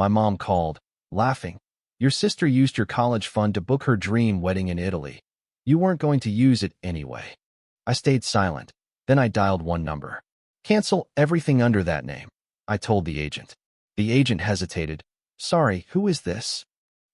My mom called, laughing. Your sister used your college fund to book her dream wedding in Italy. You weren't going to use it anyway. I stayed silent. Then I dialed one number. Cancel everything under that name, I told the agent. The agent hesitated. Sorry, who is this?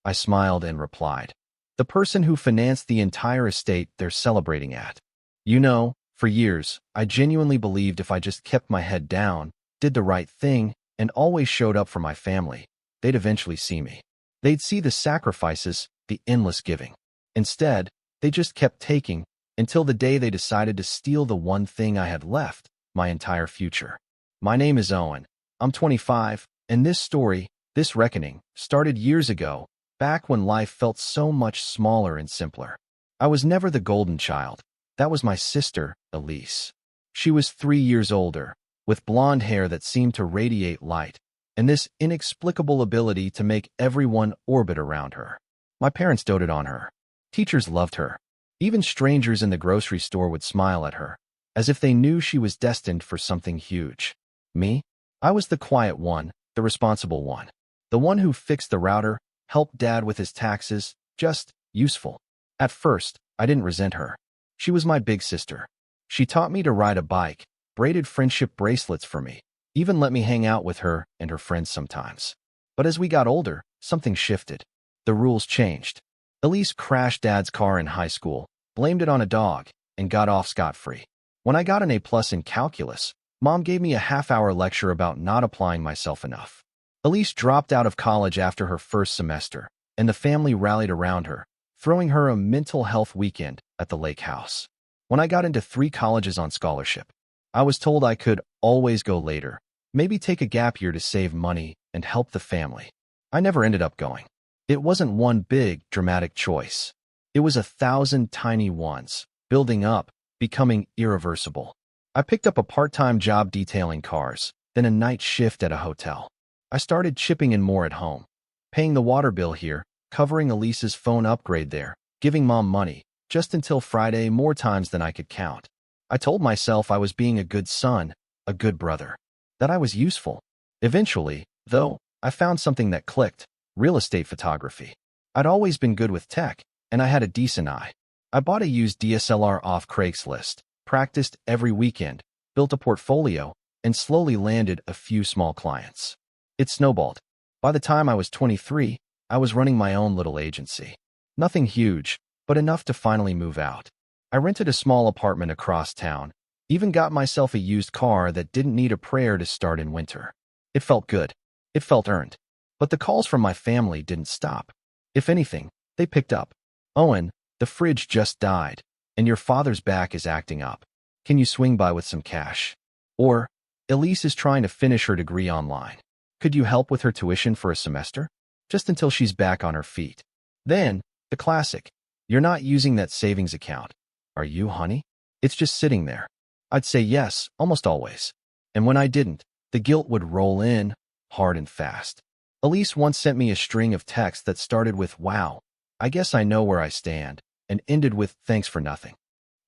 I smiled and replied. The person who financed the entire estate they're celebrating at. You know, for years, I genuinely believed if I just kept my head down, did the right thing, and always showed up for my family, they'd eventually see me. They'd see the sacrifices, the endless giving. Instead, they just kept taking, until the day they decided to steal the one thing I had left, my entire future. My name is Owen. I'm 25, and this story, this reckoning, started years ago, back when life felt so much smaller and simpler. I was never the golden child. That was my sister, Elise. She was 3 years older, with blonde hair that seemed to radiate light, and this inexplicable ability to make everyone orbit around her. My parents doted on her. Teachers loved her. Even strangers in the grocery store would smile at her, as if they knew she was destined for something huge. Me? I was the quiet one, the responsible one. The one who fixed the router, helped Dad with his taxes, just useful. At first, I didn't resent her. She was my big sister. She taught me to ride a bike, braided friendship bracelets for me, even let me hang out with her and her friends sometimes. But as we got older, something shifted. The rules changed. Elise crashed Dad's car in high school, blamed it on a dog, and got off scot-free. When I got an A+ in calculus, Mom gave me a half-hour lecture about not applying myself enough. Elise dropped out of college after her first semester, and the family rallied around her, throwing her a mental health weekend at the lake house. When I got into 3 colleges on scholarship, I was told I could always go later, maybe take a gap year to save money and help the family. I never ended up going. It wasn't one big, dramatic choice. It was 1,000 tiny ones, building up, becoming irreversible. I picked up a part-time job detailing cars, then a night shift at a hotel. I started chipping in more at home, paying the water bill here, covering Elise's phone upgrade there, giving Mom money, just until Friday more times than I could count. I told myself I was being a good son, a good brother, that I was useful. Eventually, though, I found something that clicked: real estate photography. I'd always been good with tech, and I had a decent eye. I bought a used DSLR off Craigslist, practiced every weekend, built a portfolio, and slowly landed a few small clients. It snowballed. By the time I was 23, I was running my own little agency. Nothing huge, but enough to finally move out. I rented a small apartment across town, even got myself a used car that didn't need a prayer to start in winter. It felt good. It felt earned. But the calls from my family didn't stop. If anything, they picked up. Owen, the fridge just died, and your father's back is acting up. Can you swing by with some cash? Or, Elise is trying to finish her degree online. Could you help with her tuition for a semester? Just until she's back on her feet. Then, the classic. You're not using that savings account. Are you, honey? It's just sitting there. I'd say yes, almost always. And when I didn't, the guilt would roll in, hard and fast. Elise once sent me a string of texts that started with, "Wow, I guess I know where I stand," and ended with, "Thanks for nothing."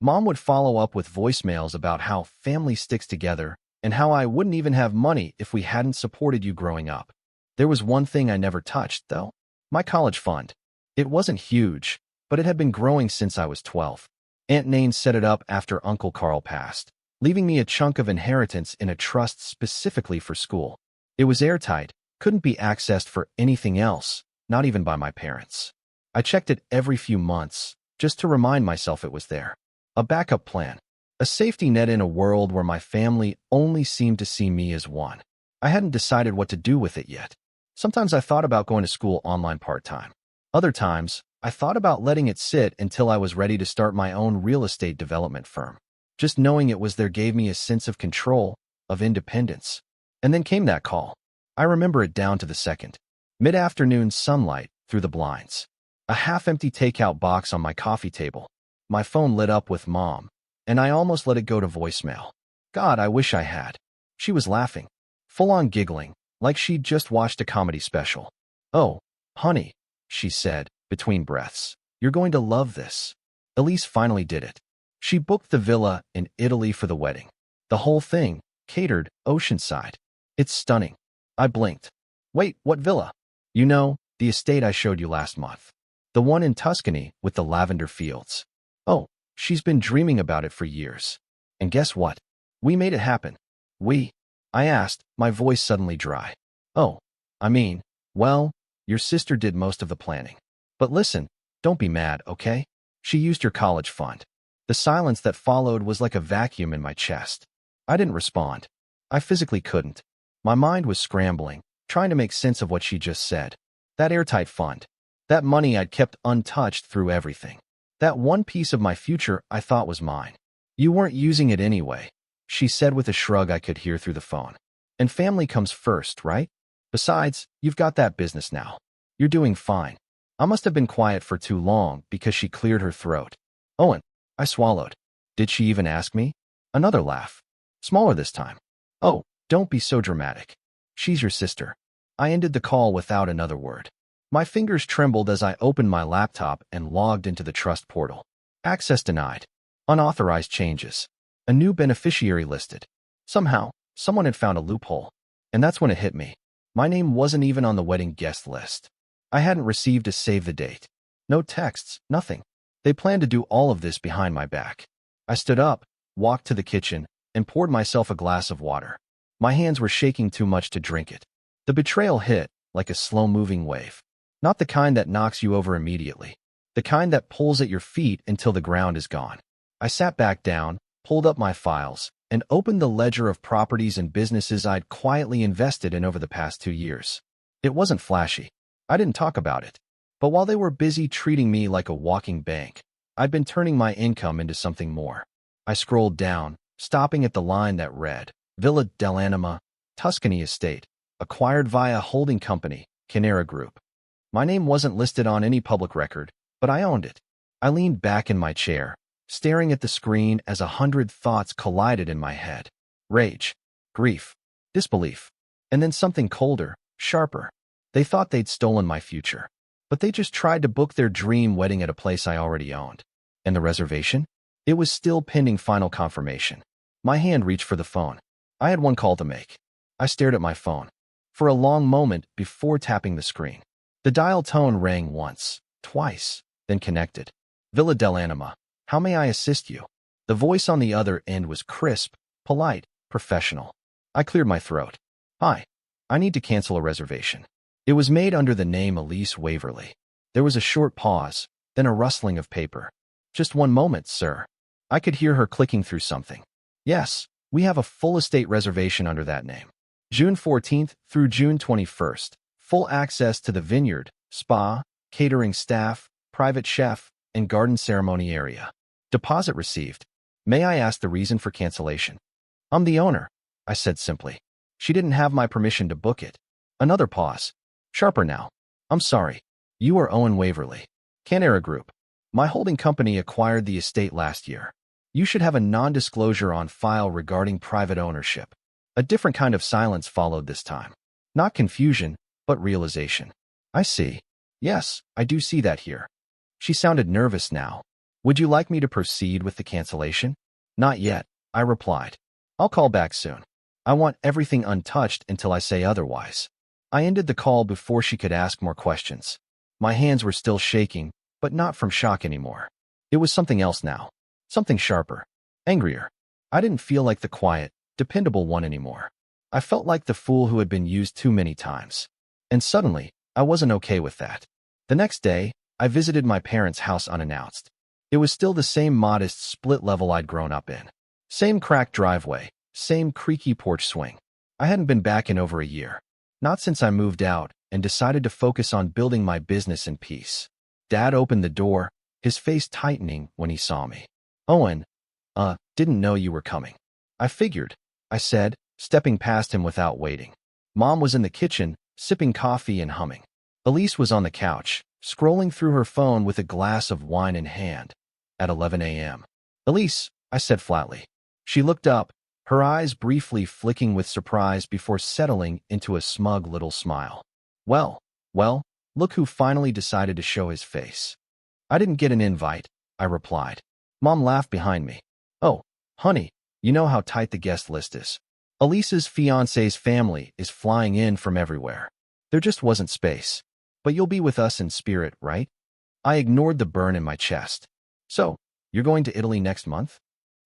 Mom would follow up with voicemails about how family sticks together and how I wouldn't even have money if we hadn't supported you growing up. There was one thing I never touched, though: my college fund. It wasn't huge, but it had been growing since I was 12. Aunt Nain set it up after Uncle Carl passed, leaving me a chunk of inheritance in a trust specifically for school. It was airtight, couldn't be accessed for anything else, not even by my parents. I checked it every few months, just to remind myself it was there. A backup plan. A safety net in a world where my family only seemed to see me as one. I hadn't decided what to do with it yet. Sometimes I thought about going to school online part-time. Other times, I thought about letting it sit until I was ready to start my own real estate development firm. Just knowing it was there gave me a sense of control, of independence. And then came that call. I remember it down to the second. Mid-afternoon sunlight through the blinds. A half-empty takeout box on my coffee table. My phone lit up with Mom, and I almost let it go to voicemail. God, I wish I had. She was laughing, full-on giggling, like she'd just watched a comedy special. "Oh, honey," she said, between breaths, "you're going to love this." Elise finally did it. She booked the villa in Italy for the wedding. The whole thing, catered, oceanside. It's stunning. I blinked. Wait, what villa? You know, the estate I showed you last month. The one in Tuscany with the lavender fields. Oh, she's been dreaming about it for years. And guess what? We made it happen. We? I asked, my voice suddenly dry. Oh, I mean, well, your sister did most of the planning. But listen, don't be mad, okay? She used your college fund. The silence that followed was like a vacuum in my chest. I didn't respond. I physically couldn't. My mind was scrambling, trying to make sense of what she just said. That airtight fund. That money I'd kept untouched through everything. That one piece of my future I thought was mine. You weren't using it anyway, she said with a shrug I could hear through the phone. And family comes first, right? Besides, you've got that business now. You're doing fine. I must have been quiet for too long because she cleared her throat. Owen, I swallowed. Did she even ask me? Another laugh. Smaller this time. Oh, don't be so dramatic. She's your sister. I ended the call without another word. My fingers trembled as I opened my laptop and logged into the trust portal. Access denied. Unauthorized changes. A new beneficiary listed. Somehow, someone had found a loophole. And that's when it hit me. My name wasn't even on the wedding guest list. I hadn't received a save the date. No texts, nothing. They planned to do all of this behind my back. I stood up, walked to the kitchen, and poured myself a glass of water. My hands were shaking too much to drink it. The betrayal hit like a slow-moving wave. Not the kind that knocks you over immediately. The kind that pulls at your feet until the ground is gone. I sat back down, pulled up my files, and opened the ledger of properties and businesses I'd quietly invested in over the past 2 years. It wasn't flashy. I didn't talk about it. But while they were busy treating me like a walking bank, I'd been turning my income into something more. I scrolled down, stopping at the line that read, Villa dell'Anima, Tuscany Estate, acquired via holding company, Canera Group. My name wasn't listed on any public record, but I owned it. I leaned back in my chair, staring at the screen as 100 thoughts collided in my head. Rage, grief, disbelief, and then something colder, sharper. They thought they'd stolen my future, but they just tried to book their dream wedding at a place I already owned. And the reservation? It was still pending final confirmation. My hand reached for the phone. I had one call to make. I stared at my phone for a long moment before tapping the screen. The dial tone rang once, twice, then connected. Villa dell'Anima, how may I assist you? The voice on the other end was crisp, polite, professional. I cleared my throat. Hi, I need to cancel a reservation. It was made under the name Elise Waverly. There was a short pause, then a rustling of paper. Just one moment, sir. I could hear her clicking through something. Yes, we have a full estate reservation under that name. June 14th through June 21st. Full access to the vineyard, spa, catering staff, private chef, and garden ceremony area. Deposit received. May I ask the reason for cancellation? I'm the owner, I said simply. She didn't have my permission to book it. Another pause. Sharper now. I'm sorry. You are Owen Waverly. Canera Group. My holding company acquired the estate last year. You should have a non-disclosure on file regarding private ownership. A different kind of silence followed this time. Not confusion, but realization. I see. Yes, I do see that here. She sounded nervous now. Would you like me to proceed with the cancellation? Not yet, I replied. I'll call back soon. I want everything untouched until I say otherwise. I ended the call before she could ask more questions. My hands were still shaking, but not from shock anymore. It was something else now. Something sharper. Angrier. I didn't feel like the quiet, dependable one anymore. I felt like the fool who had been used too many times. And suddenly, I wasn't okay with that. The next day, I visited my parents' house unannounced. It was still the same modest split level I'd grown up in. Same cracked driveway, same creaky porch swing. I hadn't been back in over a year. Not since I moved out and decided to focus on building my business in peace. Dad opened the door, his face tightening when he saw me. Owen, didn't know you were coming. I figured, I said, stepping past him without waiting. Mom was in the kitchen, sipping coffee and humming. Elise was on the couch, scrolling through her phone with a glass of wine in hand. At 11 a.m. Elise, I said flatly. She looked up, her eyes briefly flicking with surprise before settling into a smug little smile. Well, look who finally decided to show his face. I didn't get an invite, I replied. Mom laughed behind me. Oh, honey, you know how tight the guest list is. Elise's fiancé's family is flying in from everywhere. There just wasn't space. But you'll be with us in spirit, right? I ignored the burn in my chest. So, you're going to Italy next month?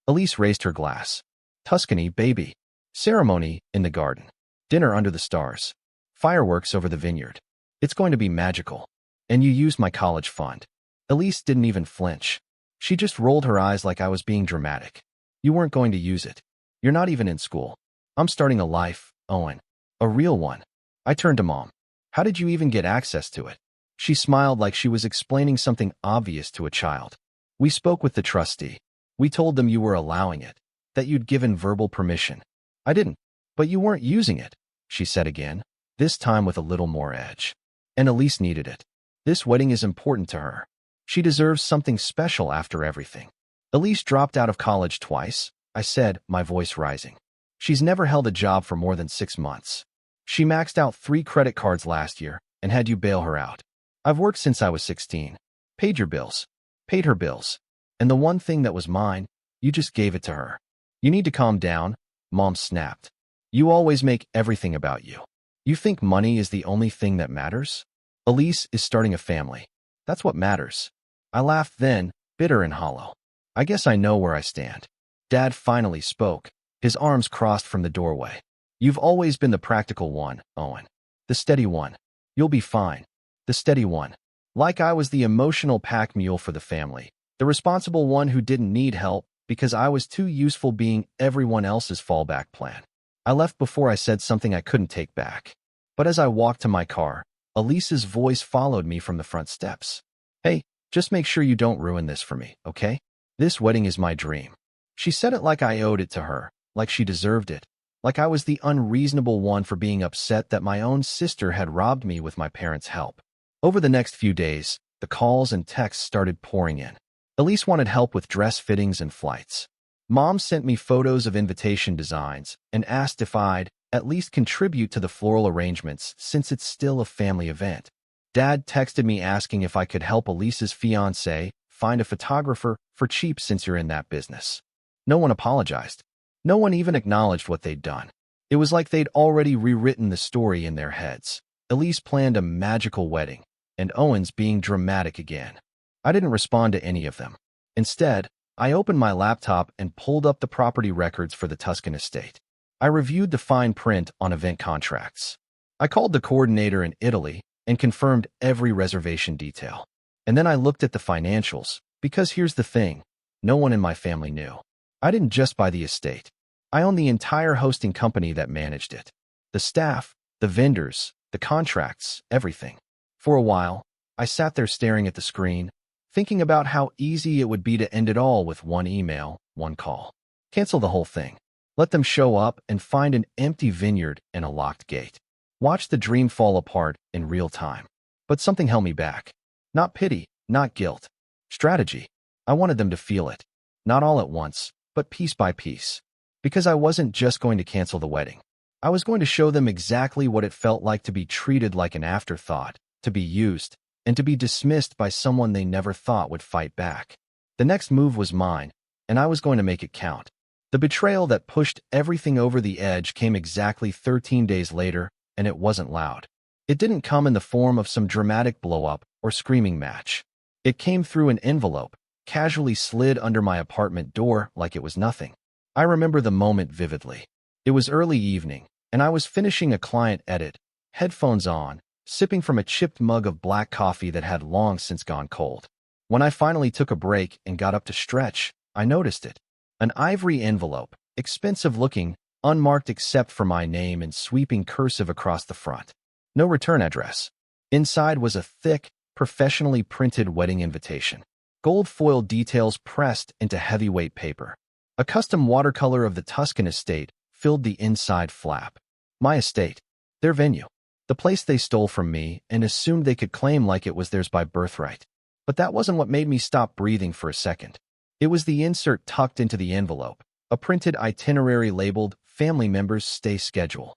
Elise raised her glass. Tuscany, baby. Ceremony in the garden. Dinner under the stars. Fireworks over the vineyard. It's going to be magical. And you used my college fund. Elise didn't even flinch. She just rolled her eyes like I was being dramatic. You weren't going to use it. You're not even in school. I'm starting a life, Owen. A real one. I turned to Mom. How did you even get access to it? She smiled like she was explaining something obvious to a child. We spoke with the trustee. We told them you were allowing it, that you'd given verbal permission. I didn't, but you weren't using it, she said again, this time with a little more edge. And Elise needed it. This wedding is important to her. She deserves something special after everything. Elise dropped out of college twice, I said, my voice rising. She's never held a job for more than 6 months. She maxed out 3 credit cards last year and had you bail her out. I've worked since I was 16. Paid your bills. Paid her bills. And the one thing that was mine, you just gave it to her. You need to calm down, Mom snapped. You always make everything about you. You think money is the only thing that matters? Elise is starting a family. That's what matters. I laughed then, bitter and hollow. I guess I know where I stand. Dad finally spoke, his arms crossed from the doorway. You've always been the practical one, Owen. The steady one. You'll be fine. The steady one. Like I was the emotional pack mule for the family, the responsible one who didn't need help because I was too useful being everyone else's fallback plan. I left before I said something I couldn't take back. But as I walked to my car, Elise's voice followed me from the front steps. Hey, just make sure you don't ruin this for me, okay? This wedding is my dream. She said it like I owed it to her, like she deserved it, like I was the unreasonable one for being upset that my own sister had robbed me with my parents' help. Over the next few days, the calls and texts started pouring in. Elise wanted help with dress fittings and flights. Mom sent me photos of invitation designs and asked if I'd at least contribute to the floral arrangements since it's still a family event. Dad texted me asking if I could help Elise's fiancé find a photographer for cheap since you're in that business. No one apologized. No one even acknowledged what they'd done. It was like they'd already rewritten the story in their heads. Elise planned a magical wedding, and Owen's being dramatic again. I didn't respond to any of them. Instead, I opened my laptop and pulled up the property records for the Tuscan estate. I reviewed the fine print on event contracts. I called the coordinator in Italy and confirmed every reservation detail. And then I looked at the financials, because here's the thing, no one in my family knew. I didn't just buy the estate. I owned the entire hosting company that managed it. The staff, the vendors, the contracts, everything. For a while, I sat there staring at the screen, thinking about how easy it would be to end it all with one email, one call. Cancel the whole thing. Let them show up and find an empty vineyard and a locked gate. Watch the dream fall apart in real time. But something held me back. Not pity, not guilt. Strategy. I wanted them to feel it. Not all at once, but piece by piece. Because I wasn't just going to cancel the wedding. I was going to show them exactly what it felt like to be treated like an afterthought, to be used, and to be dismissed by someone they never thought would fight back. The next move was mine, and I was going to make it count. The betrayal that pushed everything over the edge came exactly 13 days later, and it wasn't loud. It didn't come in the form of some dramatic blow-up or screaming match. It came through an envelope, casually slid under my apartment door like it was nothing. I remember the moment vividly. It was early evening, and I was finishing a client edit, headphones on, sipping from a chipped mug of black coffee that had long since gone cold. When I finally took a break and got up to stretch, I noticed it. An ivory envelope, expensive-looking, unmarked except for my name in sweeping cursive across the front. No return address. Inside was a thick, professionally printed wedding invitation. Gold foil details pressed into heavyweight paper. A custom watercolor of the Tuscan estate filled the inside flap. My estate. Their venue. The place they stole from me and assumed they could claim like it was theirs by birthright. But that wasn't what made me stop breathing for a second. It was the insert tucked into the envelope, a printed itinerary labeled Family Members Stay Schedule.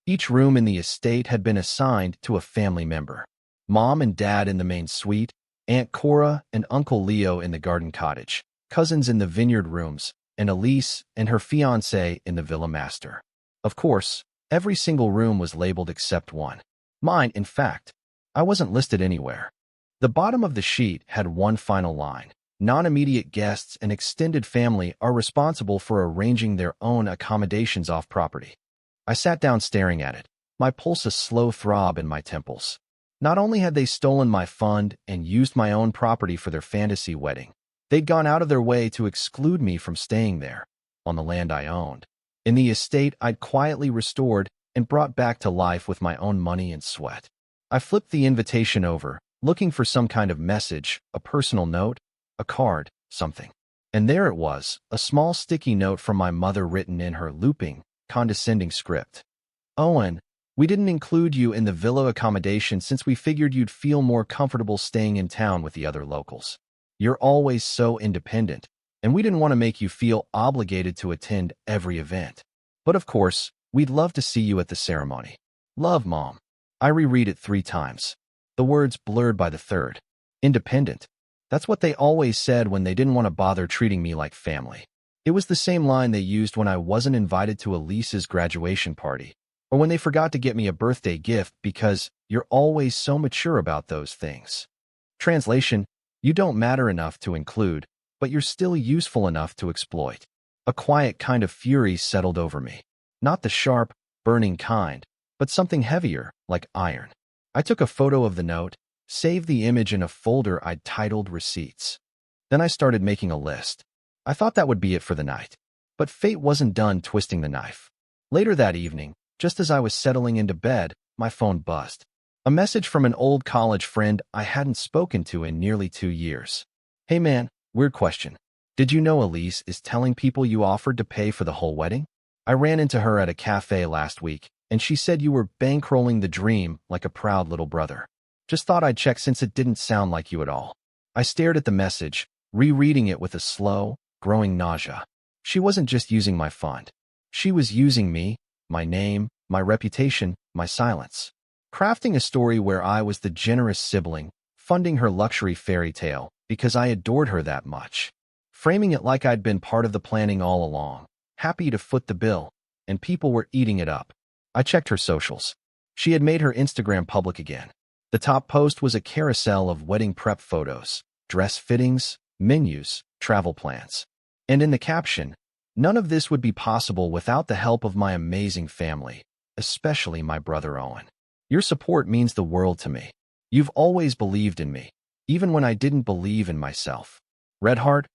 Each room in the estate had been assigned to a family member. Mom and Dad in the main suite, Aunt Cora and Uncle Leo in the garden cottage, cousins in the vineyard rooms, and Elise and her fiancé in the Villa Master. Of course, every single room was labeled except one. Mine, in fact. I wasn't listed anywhere. The bottom of the sheet had one final line. Non-immediate guests and extended family are responsible for arranging their own accommodations off property. I sat down staring at it, my pulse a slow throb in my temples. Not only had they stolen my fund and used my own property for their fantasy wedding, they'd gone out of their way to exclude me from staying there, on the land I owned, in the estate I'd quietly restored and brought back to life with my own money and sweat. I flipped the invitation over, looking for some kind of message, a personal note, a card, something. And there it was, a small sticky note from my mother written in her looping, condescending script. Owen, we didn't include you in the villa accommodation since we figured you'd feel more comfortable staying in town with the other locals. You're always so independent, and we didn't want to make you feel obligated to attend every event. But of course, we'd love to see you at the ceremony. Love, Mom. I reread it 3 times. The words blurred by the third. Independent. That's what they always said when they didn't want to bother treating me like family. It was the same line they used when I wasn't invited to Elise's graduation party, or when they forgot to get me a birthday gift because you're always so mature about those things. Translation, you don't matter enough to include, but you're still useful enough to exploit. A quiet kind of fury settled over me. Not the sharp, burning kind, but something heavier, like iron. I took a photo of the note, saved the image in a folder I'd titled Receipts. Then I started making a list. I thought that would be it for the night. But fate wasn't done twisting the knife. Later that evening, just as I was settling into bed, my phone buzzed. A message from an old college friend I hadn't spoken to in nearly 2 years. Hey man, weird question. Did you know Elise is telling people you offered to pay for the whole wedding? I ran into her at a cafe last week, and she said you were bankrolling the dream like a proud little brother. Just thought I'd check since it didn't sound like you at all. I stared at the message, rereading it with a slow, growing nausea. She wasn't just using my fund. She was using me, my name, my reputation, my silence. Crafting a story where I was the generous sibling, funding her luxury fairy tale because I adored her that much. Framing it like I'd been part of the planning all along, happy to foot the bill, and people were eating it up. I checked her socials. She had made her Instagram public again. The top post was a carousel of wedding prep photos, dress fittings, menus, travel plans. And in the caption, none of this would be possible without the help of my amazing family, especially my brother Owen. Your support means the world to me. You've always believed in me, even when I didn't believe in myself. Red heart,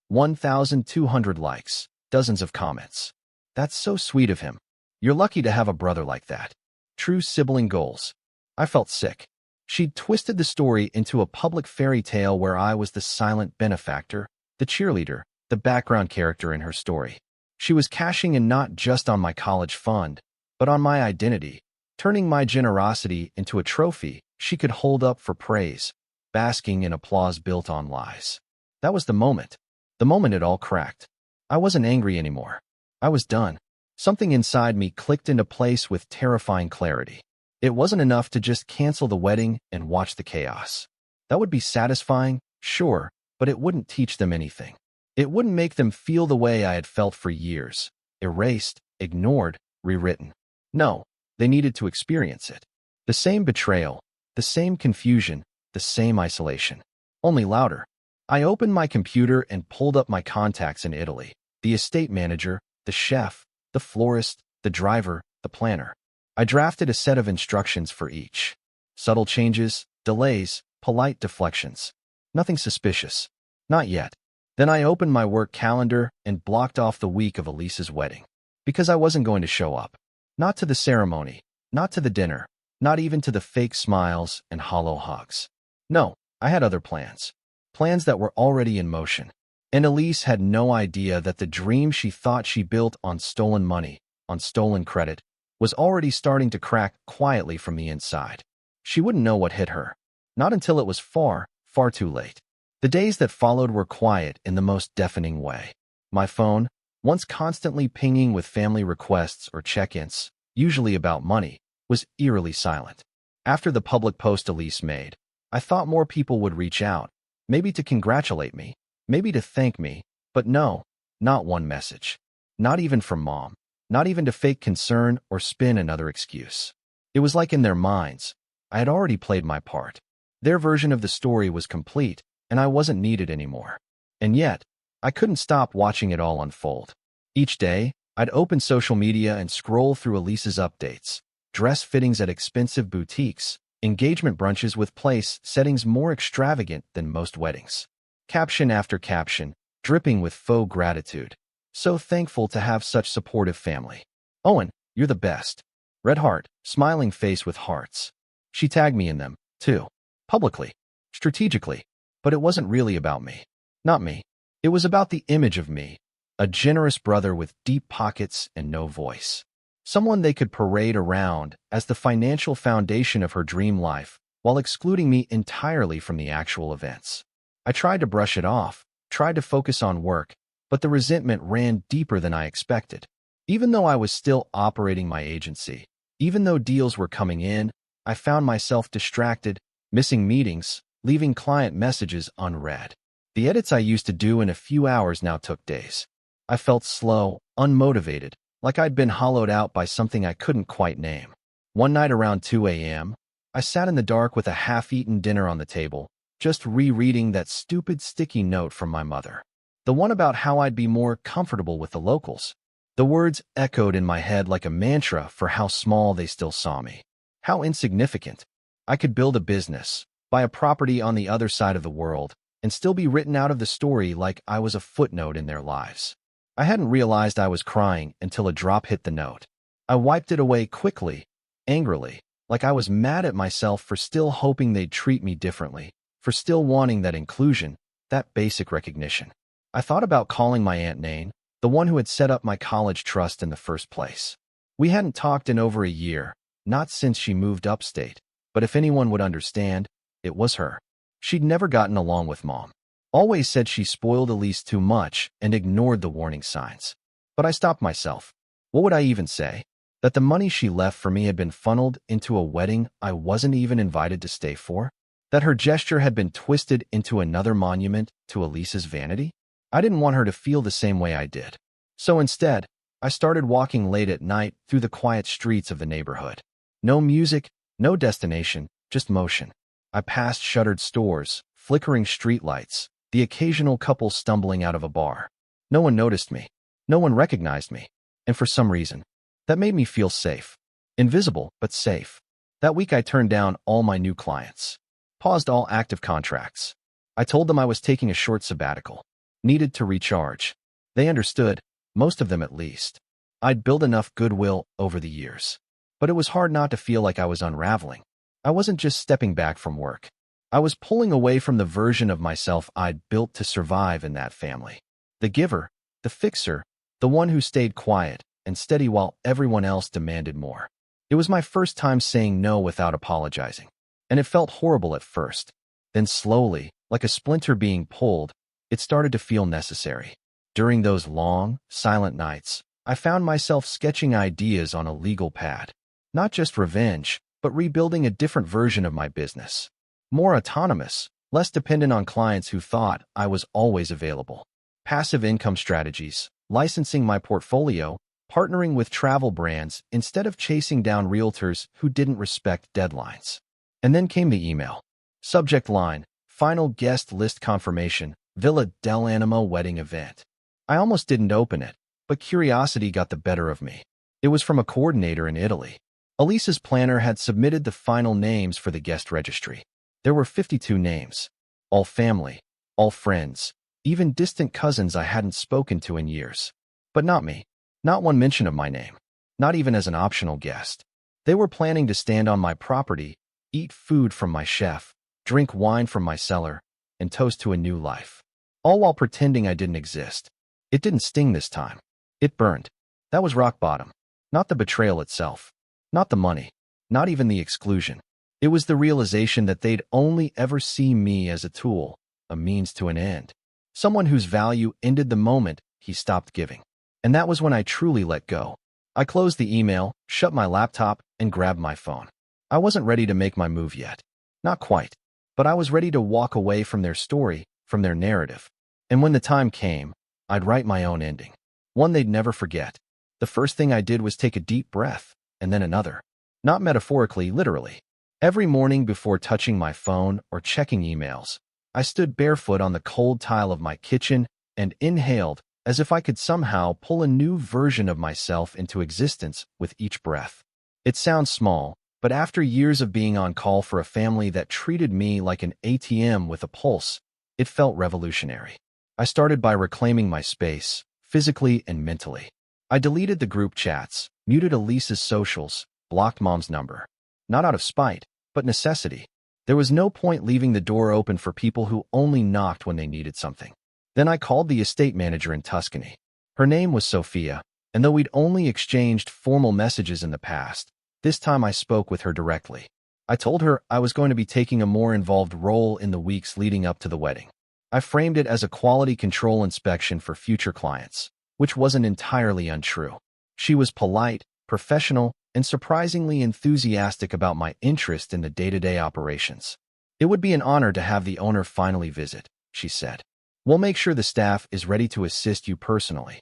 1,200 likes, dozens of comments. That's so sweet of him. You're lucky to have a brother like that. True sibling goals. I felt sick. She'd twisted the story into a public fairy tale where I was the silent benefactor, the cheerleader, the background character in her story. She was cashing in not just on my college fund, but on my identity, turning my generosity into a trophy she could hold up for praise, basking in applause built on lies. That was the moment it all cracked. I wasn't angry anymore. I was done. Something inside me clicked into place with terrifying clarity. It wasn't enough to just cancel the wedding and watch the chaos. That would be satisfying, sure, but it wouldn't teach them anything. It wouldn't make them feel the way I had felt for years, erased, ignored, rewritten. No, they needed to experience it. The same betrayal, the same confusion, the same isolation. Only louder. I opened my computer and pulled up my contacts in Italy. The estate manager, the chef, the florist, the driver, the planner. I drafted a set of instructions for each. Subtle changes, delays, polite deflections. Nothing suspicious. Not yet. Then I opened my work calendar and blocked off the week of Elise's wedding. Because I wasn't going to show up. Not to the ceremony, not to the dinner, not even to the fake smiles and hollow hugs. No, I had other plans. Plans that were already in motion. And Elise had no idea that the dream she thought she built on stolen money, on stolen credit, was already starting to crack quietly from the inside. She wouldn't know what hit her. Not until it was far, far too late. The days that followed were quiet in the most deafening way. My phone, once constantly pinging with family requests or check-ins, usually about money, was eerily silent. After the public post Elise made, I thought more people would reach out, maybe to congratulate me, maybe to thank me, but no, not one message. Not even from Mom. Not even to fake concern or spin another excuse. It was like in their minds, I had already played my part. Their version of the story was complete, and I wasn't needed anymore. And yet, I couldn't stop watching it all unfold. Each day, I'd open social media and scroll through Elise's updates, dress fittings at expensive boutiques, engagement brunches with place settings more extravagant than most weddings. Caption after caption, dripping with faux gratitude. So thankful to have such supportive family. Owen, you're the best. Red heart, smiling face with hearts. She tagged me in them, too. Publicly. Strategically. But it wasn't really about me. Not me. It was about the image of me. A generous brother with deep pockets and no voice. Someone they could parade around as the financial foundation of her dream life, while excluding me entirely from the actual events. I tried to brush it off, tried to focus on work, but the resentment ran deeper than I expected. Even though I was still operating my agency, even though deals were coming in, I found myself distracted, missing meetings, leaving client messages unread. The edits I used to do in a few hours now took days. I felt slow, unmotivated, like I'd been hollowed out by something I couldn't quite name. One night around 2 a.m., I sat in the dark with a half-eaten dinner on the table, just rereading that stupid sticky note from my mother. The one about how I'd be more comfortable with the locals. The words echoed in my head like a mantra for how small they still saw me. How insignificant. I could build a business, buy a property on the other side of the world, and still be written out of the story like I was a footnote in their lives. I hadn't realized I was crying until a drop hit the note. I wiped it away quickly, angrily, like I was mad at myself for still hoping they'd treat me differently, for still wanting that inclusion, that basic recognition. I thought about calling my Aunt Nain, the one who had set up my college trust in the first place. We hadn't talked in over a year, not since she moved upstate, but if anyone would understand, it was her. She'd never gotten along with Mom. Always said she spoiled Elise too much and ignored the warning signs. But I stopped myself. What would I even say? That the money she left for me had been funneled into a wedding I wasn't even invited to stay for? That her gesture had been twisted into another monument to Elise's vanity? I didn't want her to feel the same way I did. So instead, I started walking late at night through the quiet streets of the neighborhood. No music, no destination, just motion. I passed shuttered stores, flickering streetlights, the occasional couple stumbling out of a bar. No one noticed me. No one recognized me. And for some reason, that made me feel safe. Invisible, but safe. That week I turned down all my new clients. Paused all active contracts. I told them I was taking a short sabbatical. Needed to recharge. They understood, most of them at least. I'd built enough goodwill over the years. But it was hard not to feel like I was unraveling. I wasn't just stepping back from work. I was pulling away from the version of myself I'd built to survive in that family. The giver, the fixer, the one who stayed quiet and steady while everyone else demanded more. It was my first time saying no without apologizing. And it felt horrible at first. Then slowly, like a splinter being pulled, it started to feel necessary. During those long, silent nights, I found myself sketching ideas on a legal pad. Not just revenge, but rebuilding a different version of my business. More autonomous, less dependent on clients who thought I was always available. Passive income strategies, licensing my portfolio, partnering with travel brands instead of chasing down realtors who didn't respect deadlines. And then came the email. Subject line, final guest list confirmation, Villa dell'Anima wedding event. I almost didn't open it, but curiosity got the better of me. It was from a coordinator in Italy. Elise's planner had submitted the final names for the guest registry. There were 52 names. All family, all friends, even distant cousins I hadn't spoken to in years. But not me. Not one mention of my name. Not even as an optional guest. They were planning to stand on my property, eat food from my chef, drink wine from my cellar, and toast to a new life. All while pretending I didn't exist. It didn't sting this time. It burned. That was rock bottom. Not the betrayal itself. Not the money. Not even the exclusion. It was the realization that they'd only ever see me as a tool, a means to an end. Someone whose value ended the moment he stopped giving. And that was when I truly let go. I closed the email, shut my laptop, and grabbed my phone. I wasn't ready to make my move yet. Not quite. But I was ready to walk away from their story, from their narrative. And when the time came, I'd write my own ending. One they'd never forget. The first thing I did was take a deep breath, and then another. Not metaphorically, literally. Every morning before touching my phone or checking emails, I stood barefoot on the cold tile of my kitchen and inhaled as if I could somehow pull a new version of myself into existence with each breath. It sounds small, but after years of being on call for a family that treated me like an ATM with a pulse, it felt revolutionary. I started by reclaiming my space, physically and mentally. I deleted the group chats, muted Elise's socials, blocked Mom's number. Not out of spite, but necessity. There was no point leaving the door open for people who only knocked when they needed something. Then I called the estate manager in Tuscany. Her name was Sophia, and though we'd only exchanged formal messages in the past, this time I spoke with her directly. I told her I was going to be taking a more involved role in the weeks leading up to the wedding. I framed it as a quality control inspection for future clients, which wasn't entirely untrue. She was polite, professional, and surprisingly enthusiastic about my interest in the day-to-day operations. It would be an honor to have the owner finally visit, she said. We'll make sure the staff is ready to assist you personally.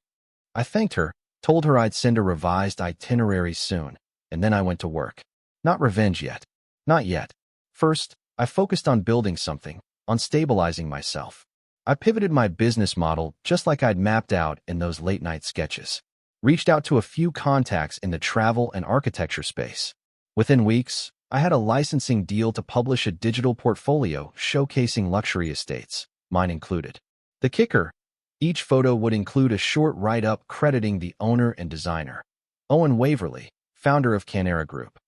I thanked her, told her I'd send a revised itinerary soon, and then I went to work. Not revenge yet. Not yet. First, I focused on building something, on stabilizing myself. I pivoted my business model just like I'd mapped out in those late-night sketches. Reached out to a few contacts in the travel and architecture space. Within weeks, I had a licensing deal to publish a digital portfolio showcasing luxury estates, mine included. The kicker: each photo would include a short write-up crediting the owner and designer, Owen Waverly, founder of Canera Group.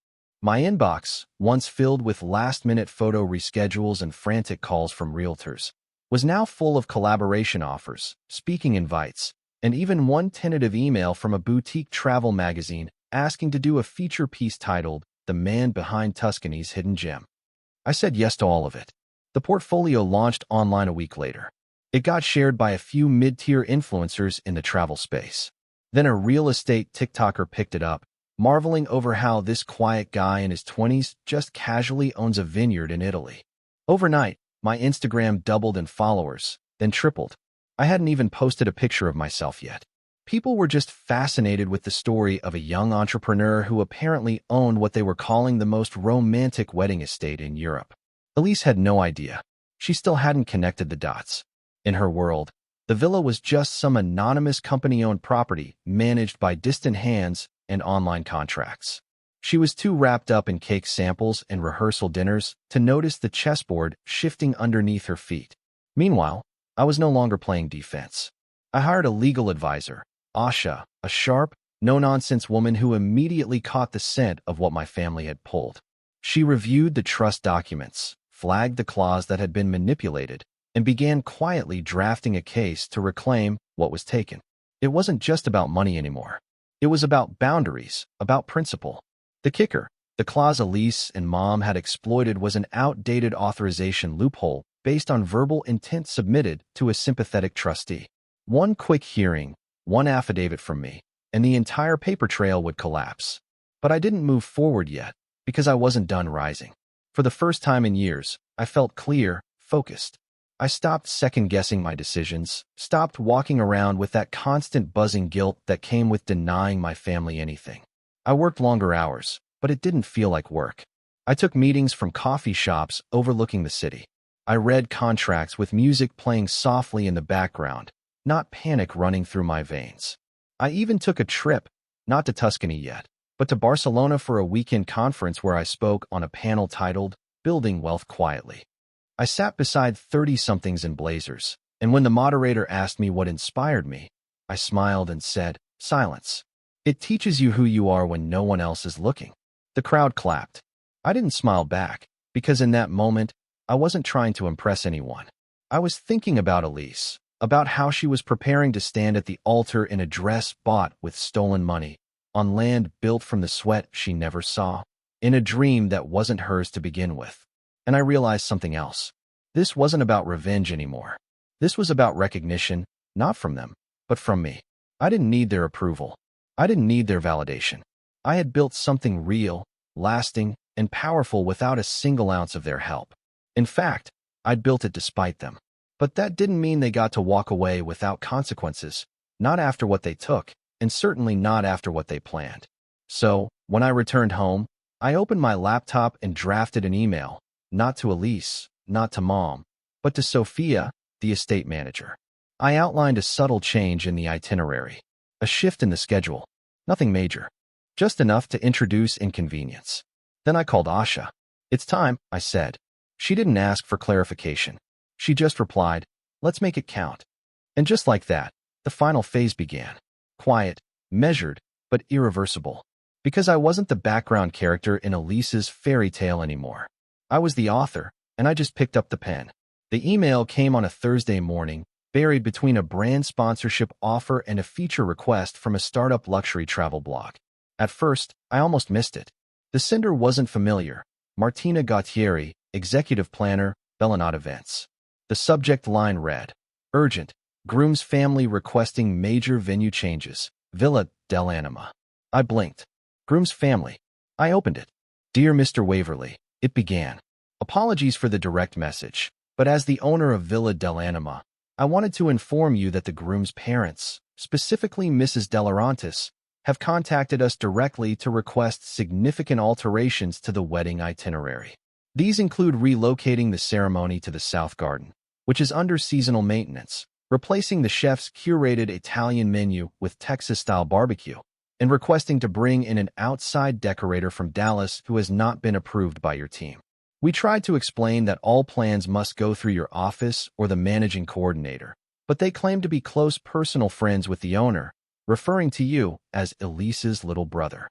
My inbox, once filled with last-minute photo reschedules and frantic calls from realtors, was now full of collaboration offers, speaking invites, and even one tentative email from a boutique travel magazine asking to do a feature piece titled "The Man Behind Tuscany's Hidden Gem." I said yes to all of it. The portfolio launched online a week later. It got shared by a few mid-tier influencers in the travel space. Then a real estate TikToker picked it up, marveling over how this quiet guy in his 20s just casually owns a vineyard in Italy. Overnight, my Instagram doubled in followers, then tripled. I hadn't even posted a picture of myself yet. People were just fascinated with the story of a young entrepreneur who apparently owned what they were calling the most romantic wedding estate in Europe. Elise had no idea. She still hadn't connected the dots. In her world, the villa was just some anonymous company-owned property managed by distant hands and online contracts. She was too wrapped up in cake samples and rehearsal dinners to notice the chessboard shifting underneath her feet. Meanwhile, I was no longer playing defense. I hired a legal advisor, Asha, a sharp, no-nonsense woman who immediately caught the scent of what my family had pulled. She reviewed the trust documents, flagged the clause that had been manipulated, and began quietly drafting a case to reclaim what was taken. It wasn't just about money anymore. It was about boundaries, about principle. The kicker: the clause Elise and Mom had exploited was an outdated authorization loophole based on verbal intent submitted to a sympathetic trustee. One quick hearing, one affidavit from me, and the entire paper trail would collapse. But I didn't move forward yet, because I wasn't done rising. For the first time in years, I felt clear, focused. I stopped second-guessing my decisions, stopped walking around with that constant buzzing guilt that came with denying my family anything. I worked longer hours, but it didn't feel like work. I took meetings from coffee shops overlooking the city. I read contracts with music playing softly in the background, not panic running through my veins. I even took a trip, not to Tuscany yet, but to Barcelona for a weekend conference where I spoke on a panel titled "Building Wealth Quietly." I sat beside 30-somethings in blazers, and when the moderator asked me what inspired me, I smiled and said, "Silence. It teaches you who you are when no one else is looking." The crowd clapped. I didn't smile back, because in that moment, I wasn't trying to impress anyone. I was thinking about Elise, about how she was preparing to stand at the altar in a dress bought with stolen money, on land built from the sweat she never saw, in a dream that wasn't hers to begin with. And I realized something else. This wasn't about revenge anymore. This was about recognition, not from them, but from me. I didn't need their approval. I didn't need their validation. I had built something real, lasting, and powerful without a single ounce of their help. In fact, I'd built it despite them. But that didn't mean they got to walk away without consequences, not after what they took, and certainly not after what they planned. So, when I returned home, I opened my laptop and drafted an email, not to Elise, not to Mom, but to Sophia, the estate manager. I outlined a subtle change in the itinerary, a shift in the schedule, nothing major, just enough to introduce inconvenience. Then I called Asha. "It's time," I said. She didn't ask for clarification. She just replied, "Let's make it count." And just like that, the final phase began. Quiet, measured, but irreversible. Because I wasn't the background character in Elise's fairy tale anymore. I was the author, and I just picked up the pen. The email came on a Thursday morning, buried between a brand sponsorship offer and a feature request from a startup luxury travel blog. At first, I almost missed it. The sender wasn't familiar. Martina Gautieri, executive planner, Bellinat Events. The subject line read, "Urgent, groom's family requesting major venue changes, Villa dell'Anima." I blinked. Groom's family. I opened it. "Dear Mr. Waverly," it began. "Apologies for the direct message, but as the owner of Villa dell'Anima, I wanted to inform you that the groom's parents, specifically Mrs. De Laurentiis, have contacted us directly to request significant alterations to the wedding itinerary. These include relocating the ceremony to the South Garden, which is under seasonal maintenance, replacing the chef's curated Italian menu with Texas-style barbecue, and requesting to bring in an outside decorator from Dallas who has not been approved by your team. We tried to explain that all plans must go through your office or the managing coordinator, but they claim to be close personal friends with the owner, referring to you as Elise's little brother.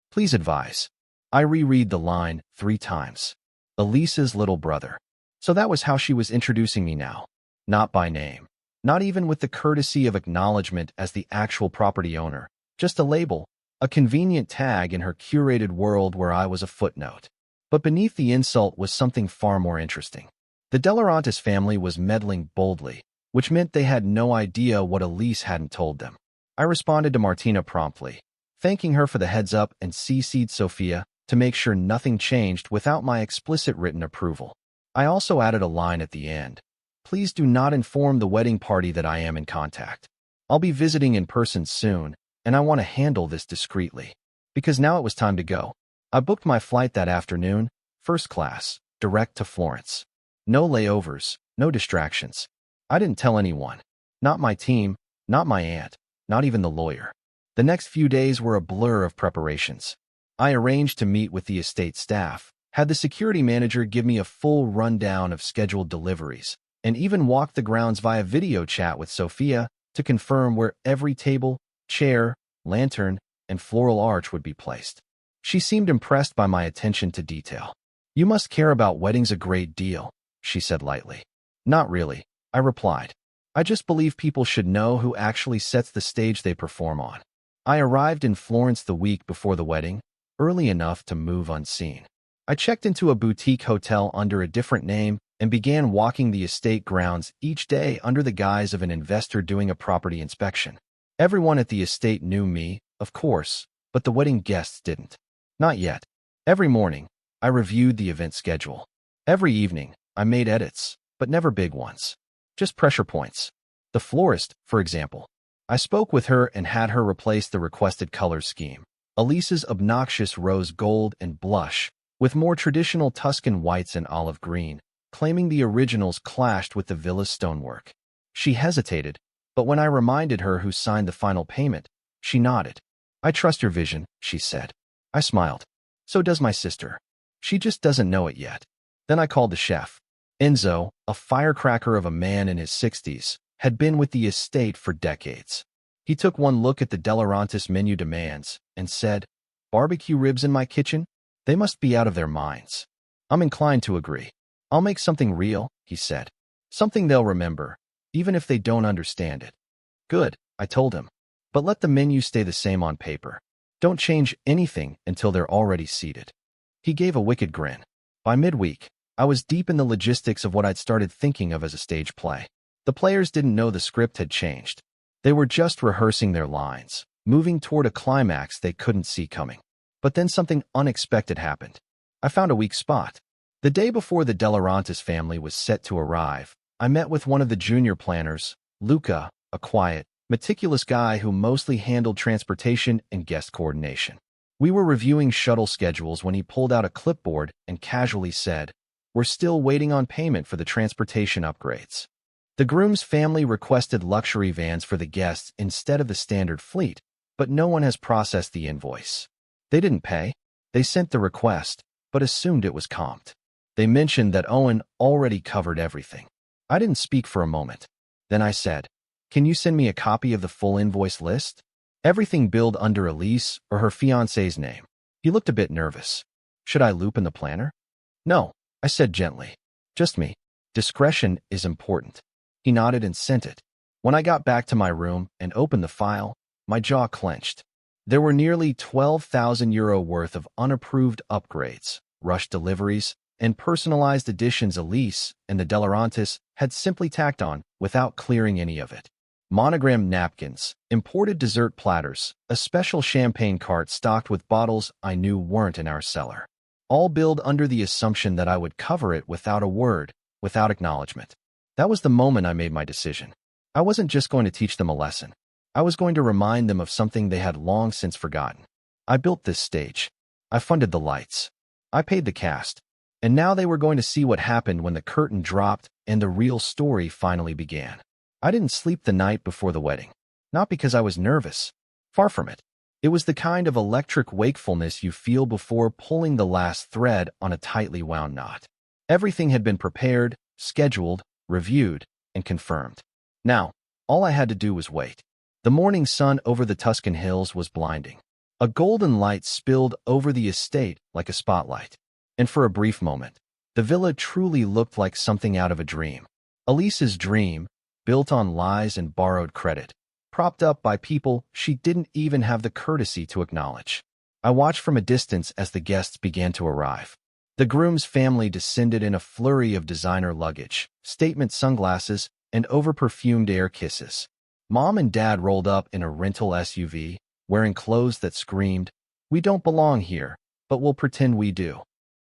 Please advise." I reread the line 3 times. Elise's little brother. So that was how she was introducing me now. Not by name. Not even with the courtesy of acknowledgement as the actual property owner. Just a label, a convenient tag in her curated world where I was a footnote. But beneath the insult was something far more interesting. The De Laurentiis family was meddling boldly, which meant they had no idea what Elise hadn't told them. I responded to Martina promptly, thanking her for the heads up and CC'd Sophia to make sure nothing changed without my explicit written approval. I also added a line at the end. "Please do not inform the wedding party that I am in contact. I'll be visiting in person soon, and I want to handle this discreetly." Because now it was time to go. I booked my flight that afternoon, first class, direct to Florence. No layovers, no distractions. I didn't tell anyone. Not my team, not my aunt, not even the lawyer. The next few days were a blur of preparations. I arranged to meet with the estate staff, had the security manager give me a full rundown of scheduled deliveries, and even walked the grounds via video chat with Sophia to confirm where every table, chair, lantern, and floral arch would be placed. She seemed impressed by my attention to detail. "You must care about weddings a great deal," she said lightly. "Not really," I replied. "I just believe people should know who actually sets the stage they perform on." I arrived in Florence the week before the wedding, early enough to move unseen. I checked into a boutique hotel under a different name and began walking the estate grounds each day under the guise of an investor doing a property inspection. Everyone at the estate knew me, of course, but the wedding guests didn't. Not yet. Every morning, I reviewed the event schedule. Every evening, I made edits, but never big ones. Just pressure points. The florist, for example. I spoke with her and had her replace the requested color scheme. Elise's obnoxious rose gold and blush, with more traditional Tuscan whites and olive green, claiming the originals clashed with the villa's stonework. She hesitated, but when I reminded her who signed the final payment, she nodded. "I trust your vision," she said. I smiled. "So does my sister. She just doesn't know it yet." Then I called the chef. Enzo, a firecracker of a man in his 60s, had been with the estate for decades. He took one look at the De Laurentiis menu demands and said, "Barbecue ribs in my kitchen? They must be out of their minds." I'm inclined to agree. "I'll make something real," he said. "Something they'll remember, even if they don't understand it." "Good," I told him. "But let the menu stay the same on paper. Don't change anything until they're already seated." He gave a wicked grin. By midweek, I was deep in the logistics of what I'd started thinking of as a stage play. The players didn't know the script had changed. They were just rehearsing their lines, moving toward a climax they couldn't see coming. But then something unexpected happened. I found a weak spot. The day before the De Laurentiis family was set to arrive, I met with one of the junior planners, Luca, a quiet, meticulous guy who mostly handled transportation and guest coordination. We were reviewing shuttle schedules when he pulled out a clipboard and casually said, "We're still waiting on payment for the transportation upgrades." The groom's family requested luxury vans for the guests instead of the standard fleet, but no one has processed the invoice. They didn't pay. They sent the request, but assumed it was comped. They mentioned that Owen already covered everything. I didn't speak for a moment. Then I said, "Can you send me a copy of the full invoice list? Everything billed under Elise or her fiancé's name." He looked a bit nervous. "Should I loop in the planner?" "No," I said gently. "Just me. Discretion is important." He nodded and sent it. When I got back to my room and opened the file, my jaw clenched. There were nearly €12,000 worth of unapproved upgrades, rushed deliveries, and personalized editions Elise and the Delarantis had simply tacked on without clearing any of it. Monogrammed napkins, imported dessert platters, a special champagne cart stocked with bottles I knew weren't in our cellar. All billed under the assumption that I would cover it without a word, without acknowledgement. That was the moment I made my decision. I wasn't just going to teach them a lesson. I was going to remind them of something they had long since forgotten. I built this stage. I funded the lights. I paid the cast. And now they were going to see what happened when the curtain dropped and the real story finally began. I didn't sleep the night before the wedding. Not because I was nervous. Far from it. It was the kind of electric wakefulness you feel before pulling the last thread on a tightly wound knot. Everything had been prepared, scheduled, reviewed, and confirmed. Now, all I had to do was wait. The morning sun over the Tuscan hills was blinding. A golden light spilled over the estate like a spotlight. And for a brief moment, the villa truly looked like something out of a dream. Elise's dream, built on lies and borrowed credit, propped up by people she didn't even have the courtesy to acknowledge. I watched from a distance as the guests began to arrive. The groom's family descended in a flurry of designer luggage, statement sunglasses, and over-perfumed air kisses. Mom and Dad rolled up in a rental SUV, wearing clothes that screamed, "We don't belong here, but we'll pretend we do."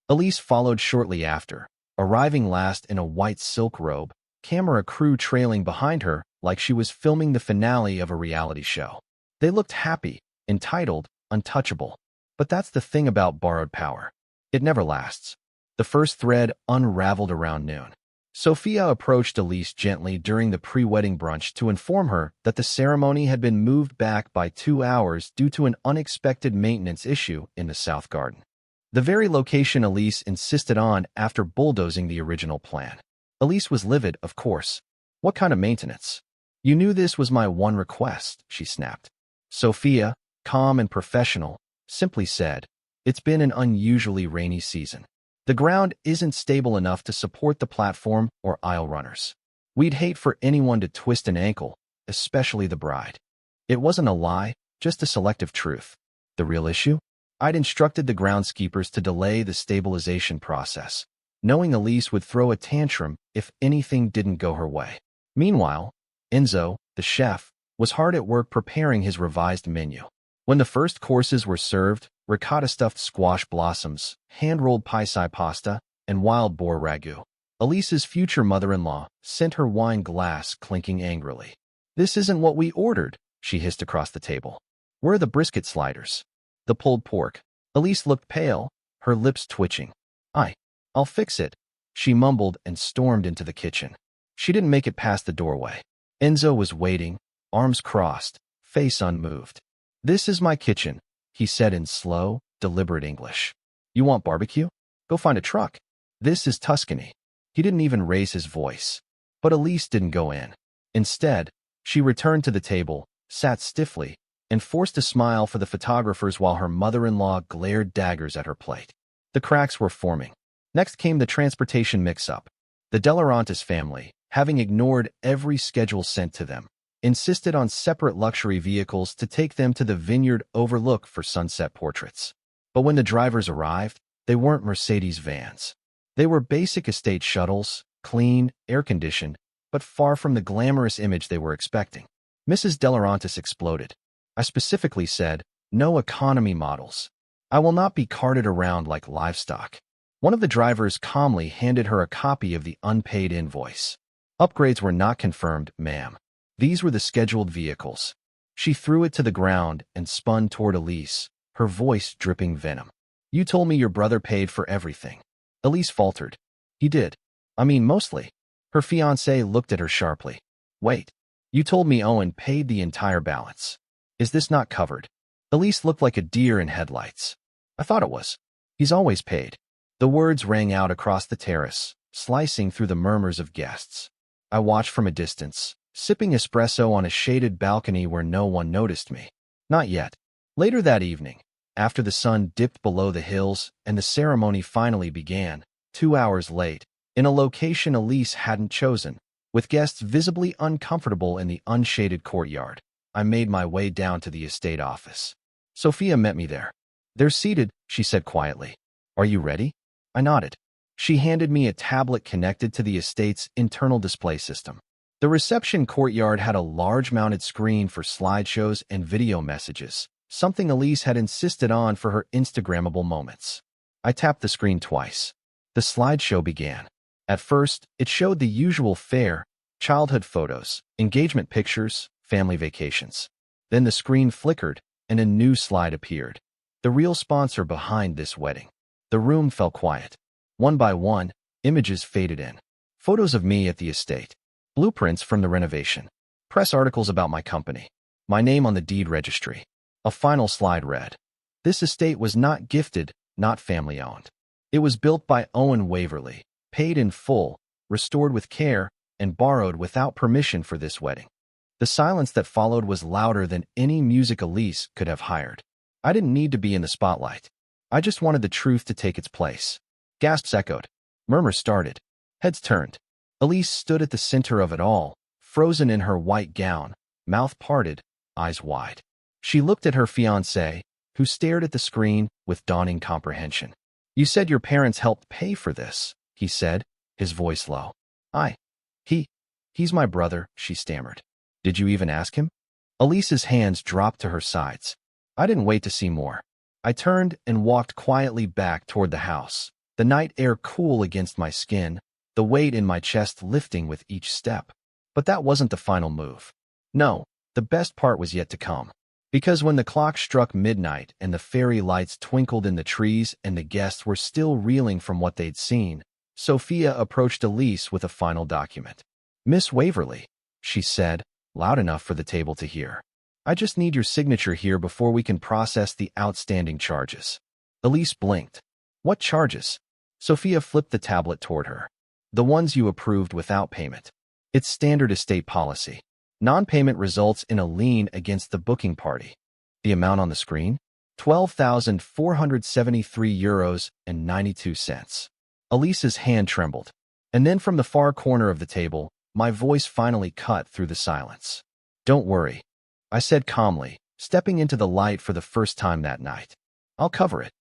Elise followed shortly after, arriving last in a white silk robe, camera crew trailing behind her like she was filming the finale of a reality show. They looked happy, entitled, untouchable. But that's the thing about borrowed power. It never lasts. The first thread unraveled around noon. Sophia approached Elise gently during the pre-wedding brunch to inform her that the ceremony had been moved back by 2 hours due to an unexpected maintenance issue in the South Garden. The very location Elise insisted on after bulldozing the original plan. Elise was livid, of course. "What kind of maintenance? You knew this was my one request," she snapped. Sophia, calm and professional, simply said, "It's been an unusually rainy season. The ground isn't stable enough to support the platform or aisle runners. We'd hate for anyone to twist an ankle, especially the bride." It wasn't a lie, just a selective truth. The real issue? I'd instructed the groundskeepers to delay the stabilization process, knowing Elise would throw a tantrum if anything didn't go her way. Meanwhile, Enzo, the chef, was hard at work preparing his revised menu. When the first courses were served, ricotta-stuffed squash blossoms, hand-rolled paisai pasta, and wild boar ragu, Elise's future mother-in-law sent her wine glass clinking angrily. "This isn't what we ordered," she hissed across the table. "Where are the brisket sliders? The pulled pork?" Elise looked pale, her lips twitching. I'll fix it," she mumbled and stormed into the kitchen. She didn't make it past the doorway. Enzo was waiting, arms crossed, face unmoved. "This is my kitchen," he said in slow, deliberate English. "You want barbecue? Go find a truck. This is Tuscany." He didn't even raise his voice. But Elise didn't go in. Instead, she returned to the table, sat stiffly, and forced a smile for the photographers while her mother-in-law glared daggers at her plate. The cracks were forming. Next came the transportation mix-up. The Delarantis family, having ignored every schedule sent to them, insisted on separate luxury vehicles to take them to the vineyard overlook for sunset portraits. But when the drivers arrived, they weren't Mercedes vans. They were basic estate shuttles, clean, air-conditioned, but far from the glamorous image they were expecting. Mrs. Delarantis exploded. "I specifically said, no economy models. I will not be carted around like livestock." One of the drivers calmly handed her a copy of the unpaid invoice. "Upgrades were not confirmed, ma'am. These were the scheduled vehicles." She threw it to the ground and spun toward Elise, her voice dripping venom. You told me your brother paid for everything. Elise faltered. He did. I mean, mostly. Her fiancé looked at her sharply. Wait. You told me Owen paid the entire balance. Is this not covered? Elise looked like a deer in headlights. I thought it was. He's always paid. The words rang out across the terrace, slicing through the murmurs of guests. I watched from a distance, sipping espresso on a shaded balcony where no one noticed me. Not yet. Later that evening, after the sun dipped below the hills and the ceremony finally began, 2 hours late, in a location Elise hadn't chosen, with guests visibly uncomfortable in the unshaded courtyard, I made my way down to the estate office. Sophia met me there. They're seated, she said quietly. Are you ready? I nodded. She handed me a tablet connected to the estate's internal display system. The reception courtyard had a large mounted screen for slideshows and video messages, something Elise had insisted on for her Instagrammable moments. I tapped the screen twice. The slideshow began. At first, it showed the usual fare, childhood photos, engagement pictures, family vacations. Then the screen flickered, and a new slide appeared. The real sponsor behind this wedding. The room fell quiet. One by one, images faded in. Photos of me at the estate. Blueprints from the renovation. Press articles about my company. My name on the deed registry. A final slide read. This estate was not gifted, not family-owned. It was built by Owen Waverly, paid in full, restored with care, and borrowed without permission for this wedding. The silence that followed was louder than any music Elise could have hired. I didn't need to be in the spotlight. I just wanted the truth to take its place. Gasps echoed. Murmurs started. Heads turned. Elise stood at the center of it all, frozen in her white gown, mouth parted, eyes wide. She looked at her fiancé, who stared at the screen with dawning comprehension. You said your parents helped pay for this, he said, his voice low. He's my brother, she stammered. Did you even ask him? Elise's hands dropped to her sides. I didn't wait to see more. I turned and walked quietly back toward the house, the night air cool against my skin, the weight in my chest lifting with each step. But that wasn't the final move. No, the best part was yet to come. Because when the clock struck midnight and the fairy lights twinkled in the trees and the guests were still reeling from what they'd seen, Sophia approached Elise with a final document. Miss Waverly, she said, loud enough for the table to hear. I just need your signature here before we can process the outstanding charges. Elise blinked. What charges? Sophia flipped the tablet toward her. The ones you approved without payment. It's standard estate policy. Non-payment results in a lien against the booking party. The amount on the screen? €12,473.92. Elise's hand trembled. And then from the far corner of the table, my voice finally cut through the silence. Don't worry, I said calmly, stepping into the light for the first time that night. I'll cover it.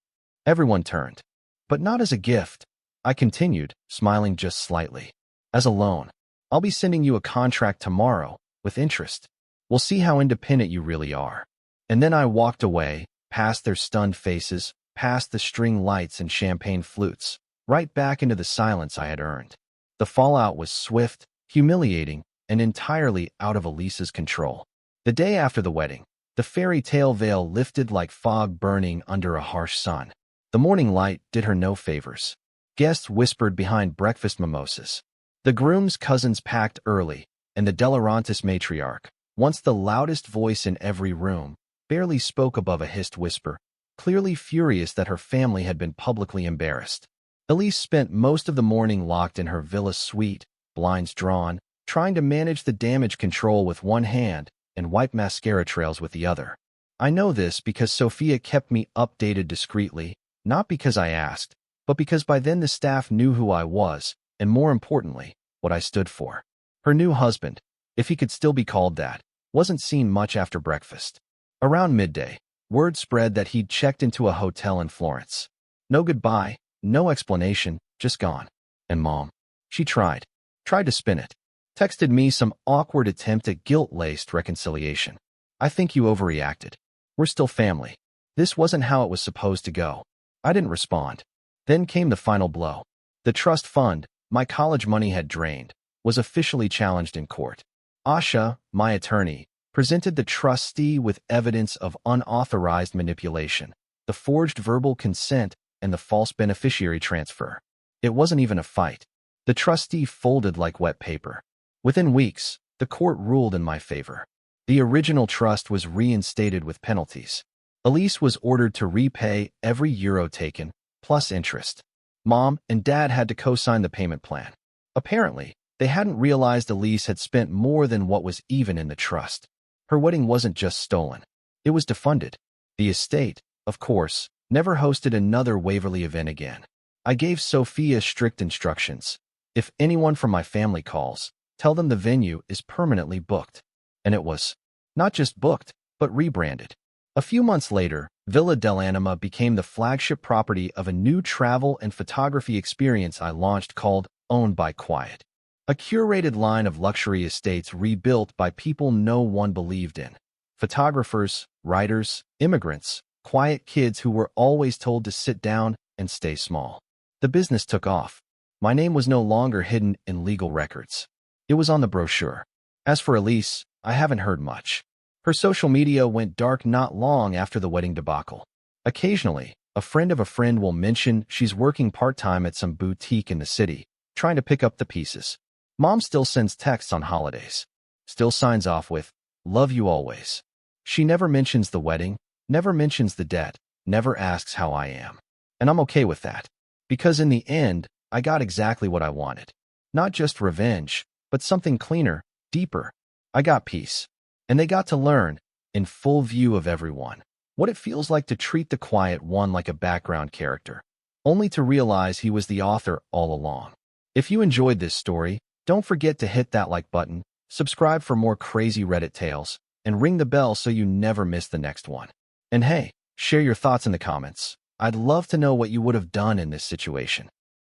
Everyone turned. But not as a gift. I continued, smiling just slightly. As a loan. I'll be sending you a contract tomorrow, with interest. We'll see how independent you really are. And then I walked away, past their stunned faces, past the string lights and champagne flutes, right back into the silence I had earned. The fallout was swift, humiliating, and entirely out of Elise's control. The day after the wedding, the fairy tale veil lifted like fog burning under a harsh sun. The morning light did her no favors. Guests whispered behind breakfast mimosas. The groom's cousins packed early, and the Delarantis matriarch, once the loudest voice in every room, barely spoke above a hissed whisper, clearly furious that her family had been publicly embarrassed. Elise spent most of the morning locked in her villa suite, blinds drawn, trying to manage the damage control with one hand and wipe mascara trails with the other. I know this because Sophia kept me updated discreetly, not because I asked, but because by then the staff knew who I was, and more importantly, what I stood for. Her new husband, if he could still be called that, wasn't seen much after breakfast. Around midday, word spread that he'd checked into a hotel in Florence. No goodbye, no explanation, just gone. And Mom, she tried to spin it. Texted me some awkward attempt at guilt-laced reconciliation. I think you overreacted. We're still family. This wasn't how it was supposed to go. I didn't respond. Then came the final blow. The trust fund, my college money had drained, was officially challenged in court. Asha, my attorney, presented the trustee with evidence of unauthorized manipulation, the forged verbal consent, and the false beneficiary transfer. It wasn't even a fight. The trustee folded like wet paper. Within weeks, the court ruled in my favor. The original trust was reinstated with penalties. Elise was ordered to repay every euro taken, plus interest. Mom and Dad had to co-sign the payment plan. Apparently, they hadn't realized Elise had spent more than what was even in the trust. Her wedding wasn't just stolen. It was defunded. The estate, of course, never hosted another Waverly event again. I gave Sophia strict instructions. If anyone from my family calls, tell them the venue is permanently booked. And it was. Not just booked, but rebranded. A few months later, Villa dell'Anima became the flagship property of a new travel and photography experience I launched called Owned by Quiet. A curated line of luxury estates rebuilt by people no one believed in. Photographers, writers, immigrants, quiet kids who were always told to sit down and stay small. The business took off. My name was no longer hidden in legal records. It was on the brochure. As for Elise, I haven't heard much. Her social media went dark not long after the wedding debacle. Occasionally, a friend of a friend will mention she's working part-time at some boutique in the city, trying to pick up the pieces. Mom still sends texts on holidays. Still signs off with, "Love you always." She never mentions the wedding, never mentions the debt, never asks how I am. And I'm okay with that. Because in the end, I got exactly what I wanted. Not just revenge, but something cleaner, deeper. I got peace. And they got to learn, in full view of everyone, what it feels like to treat the quiet one like a background character, only to realize he was the author all along. If you enjoyed this story, don't forget to hit that like button, subscribe for more crazy Reddit tales, and ring the bell so you never miss the next one. And hey, share your thoughts in the comments. I'd love to know what you would have done in this situation.